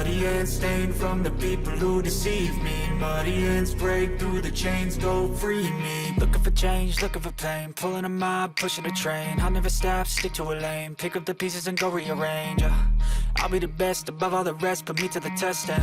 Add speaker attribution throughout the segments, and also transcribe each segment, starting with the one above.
Speaker 1: bloody hands stained from the people who deceive me. Muddy hands break through the chains, go free me.
Speaker 2: Looking for change, looking for pain, pulling a mob, pushing a train. I'll never stop, stick to a lane, pick up the pieces and go rearrange. I'll be the best above all the rest, put me to the test and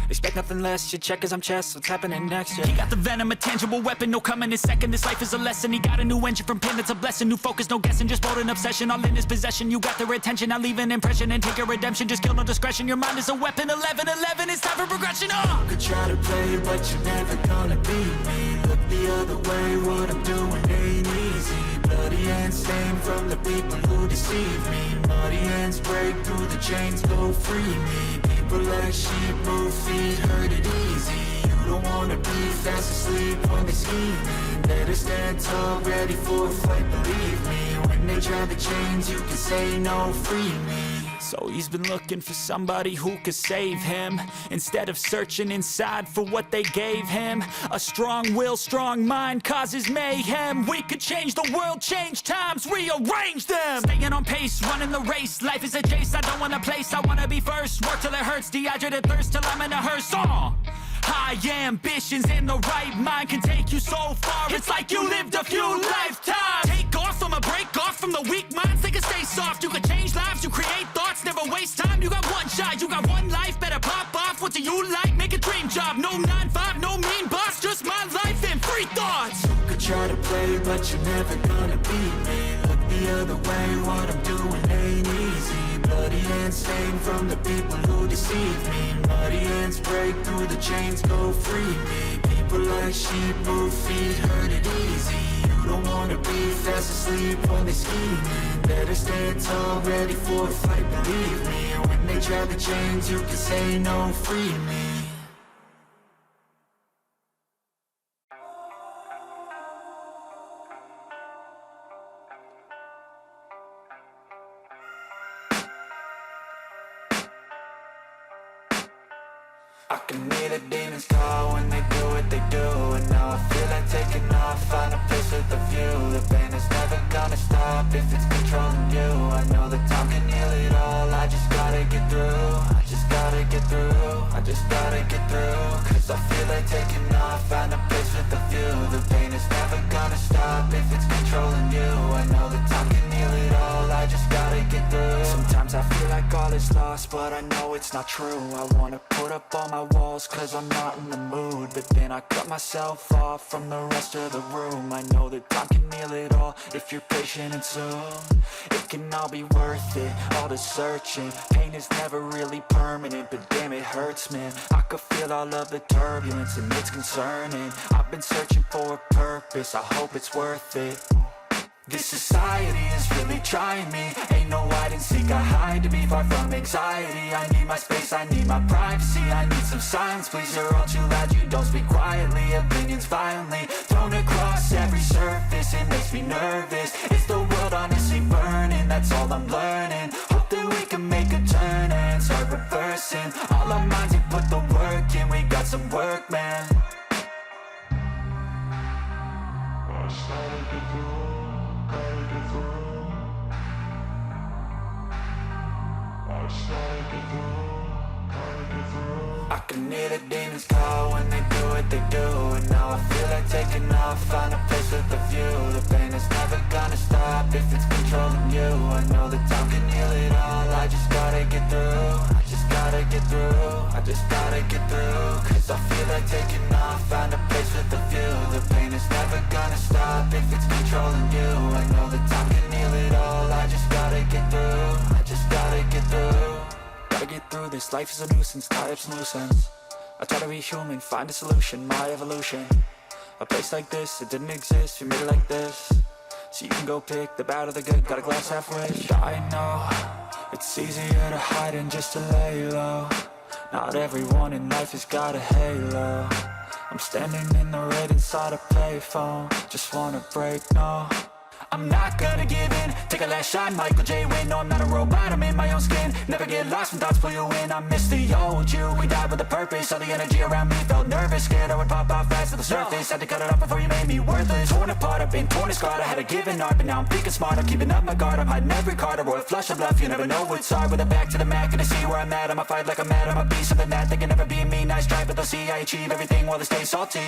Speaker 2: expect nothing less, you check as I'm chess, what's happening next, yeah. He got the venom, a tangible weapon, no coming in second, this life is a lesson. He got a new engine from pain, that's a blessing, new focus, no guessing, just bold and obsession, all in his possession. You got their attention, I'll leave an impression and take your redemption, just kill no discretion, your mind is a weapon. 11-11, it's time for progression,
Speaker 1: You could try to play it, but you're never gonna beat me. Look the other way, what I'm doing ain't easy. Bloody hands stained from the people who deceive me. Muddy hands break through the chains, go free me. People like sheep move feet, hurt it easy. You don't wanna be fast asleep when they're scheming. Better stand tall, ready for a fight, believe me. When they try the chains, you can say no, free me.
Speaker 2: So he's been looking for somebody who could save him, instead of searching inside for what they gave him. A strong will, strong mind causes mayhem. We could change the world, change times, rearrange them. Staying on pace, running the race, life is a chase, I don't want a place, I wanna be first. Work till it hurts, dehydrated thirst till I'm in a hearse. High ambitions in the right mind can take you so far. It's like you lived a few lifetimes. Take off from a break off from the weak minds, they can stay soft. You can change lives, you create thoughts, never waste time. You got one shot, you got one life, better pop off. What do you like? Make a dream job. No 9-5, no mean boss, just my life and free thoughts.
Speaker 1: You could try to play, but you're never gonna beat me. Look the other way, what I'm doing ain't easy. Bloody hands stained from the people who deceive me. Muddy hands break through the chains, go free me. People like sheep move feet, hurt it easy. You don't wanna be fast asleep when they're scheming. Better stand tall, ready for a fight, believe me. When they try the chains, you can say no, free me.
Speaker 2: I can hear the demons call when they do what they do. And now I feel like taking off, find a place with a view. The pain is never gonna stop if it's controlling you. I know that time can heal it all, I just gotta get through. I just gotta get through, I just gotta get through. Cause I feel like taking off, find a place with a view. The pain is never gonna stop if it's controlling you. I know that time can heal it all, I just gotta get through. Sometimes I feel like all is lost, but I know it's not true. I wanna put up all my walls cause I'm not in the mood, but then I cut myself off from the rest of the room. I know that time can heal it all if you're patient and soon it can all be worth it, all the searching. Pain is never really permanent, but damn it hurts, man. I could feel all of the turbulence and it's concerning. I've been searching for a purpose, I hope it's worth it. This society is really trying me. Ain't no hide and seek, I hide to be far from anxiety. I need my space, I need my privacy. I need some silence, please, you're all too loud. You don't speak quietly, opinions violently thrown across every surface. It makes me nervous, is the world honestly burning? That's all I'm learning. Hope that we can make a turn and start reversing all our minds and put the work in. We got some work, man. I can hear the demons call when they do what they do. And now I feel like taking off, find a place with a view. The pain is never gonna stop if it's controlling you. I know that time can heal it all, I just gotta get through. I just gotta get through, I just gotta get through. Cause I feel like taking off, find a place with a view. The pain is never gonna stop if it's controlling you. I know that time can heal it all, I just gotta get through. I just gotta get through. Gotta get through this, life is a nuisance, tie up some loose ends. I try to be human, find a solution, my evolution. A place like this, it didn't exist, we made it like this. So you can go pick the bad or the good, got a glass halfway. I know, it's easier to hide than just to lay low. Not everyone in life has got a halo. I'm standing in the red inside a payphone, just wanna break, no. I'm not gonna give in. Take a last shot, Michael J. Win. No, I'm not a robot, I'm in my own skin. Never get lost when thoughts pull you in. I miss the old you, we died with a purpose. All the energy around me felt nervous. Scared I would pop out fast to the surface. Had to cut it off before you made me worthless. Torn apart, I've been torn and scarred. I had a given art, but now I'm thinking smart. I'm keeping up my guard, I'm hiding every card. A royal flush of bluff, you never know what's hard. With a back to the mat, gonna see where I'm at. I'ma fight like I'm mad, I'ma be something that they can never be me. Nice try, but they'll see I achieve everything while they stay salty.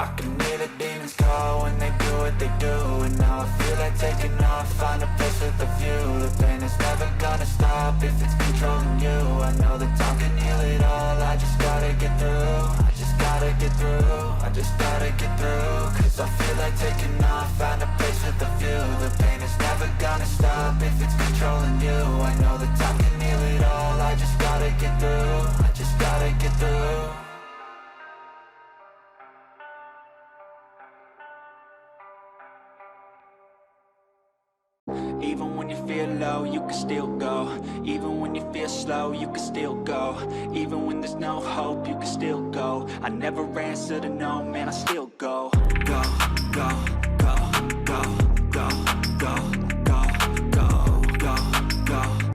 Speaker 2: I can hear the demons call when they do what they do. And now I feel like taking off, find a place with a view. The pain is never gonna stop if it's controlling you. I know that time can heal it all, I just gotta get through. I just gotta get through, I just gotta get through. Cause I feel like taking off, find a place with a view. The pain is never gonna stop if it's controlling you. I know that time can heal it all, I just gotta get through. I just gotta get through. Even when you feel low, you can still go. Even when you feel slow, you can still go. Even when there's no hope, you can still go. I never answer to no, man, I still go. Go, go.